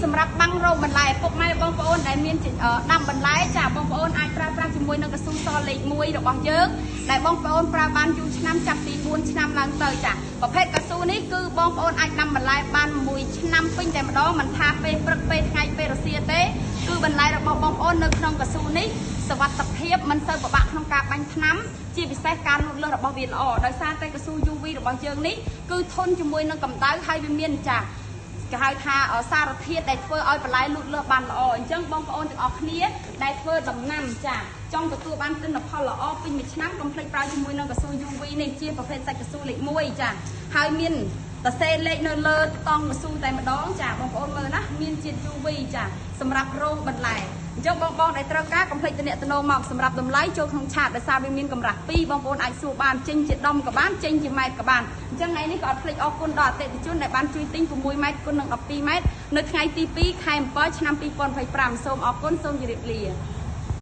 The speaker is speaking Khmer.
សម្រាប់បាំងរោគបន្លែពុកម៉ែបងប្អូនដែលមានដាំបន្លែចាបងប្អូនអាចប្រើប្រាស់ជាមួយនឹងកស៊ូសលេខ1របស់យើងដែលបងប្អូនប្រើបានយូរឆ្នាំចាប់ពី4ឆ្នាំឡើងទៅចាប្រភេទកស៊ូនេះគឺបងប្អូនអាចដាំបន្លែបាន1ឆ្នាំពេញតែម្ដងមិនថាពេលព្រឹកពេលថ្ងៃពេលរសៀលទេគឺបន្លែរបស់បងប្អូននៅក្នុងកស៊ូនេះសុវត្ថិភាពមិនសូវពិបាកក្នុងការបាញ់ថ្នាំជាពិសេសការលូតលាស់របស់វាល្អដោយសារតែកស៊ូ UV របស់យើងនេះគឺធន់ជាមួយនឹងកម្ដៅហើយវាមានចាគេហៅថាសារធាតុដែលធ្វើឲ្យបន្លែលូតលាស់បានល្អអញ្ចឹងបងប្អូនទាំងអស់គ្នាដែលធ្វើដំណាំចាចង់ទទួលបានទិន្នផលល្អពេញមួយឆ្នាំកុំភ្លេចប្រើជាមួយនឹងកស៊ូ UV នេះជាប្រភេទសាច់កស៊ូលេខ1ចាហើយមានតសេលេខនៅលើតង់កស៊ូតែម្ដងចាបងប្អូនមើលណាមានជាតិ UV ចាសម្រាប់រោងបន្លែអញ្ចឹងបងដែលត្រូវការកុំភ្លេចទំនាក់ទំនងមកសម្រាប់តម្លៃចូលក្នុងឆាតដោយសារវាមានកម្រាស់2បងប្អូនអាចសួរបានចេញជាដុំក៏បានចេញជាម៉ែត្រក៏បានអញ្ចឹងថ្ងៃនេះក៏អត់ភ្លេចអរគុណដល់អតិថិជនដែលបានជួយទិញ6ម៉ែត្រគុណនឹង12ម៉ែត្រនៅថ្ងៃទី2ខែ7ឆ្នាំ2025សូមអរគុណសូមជម្រាបលា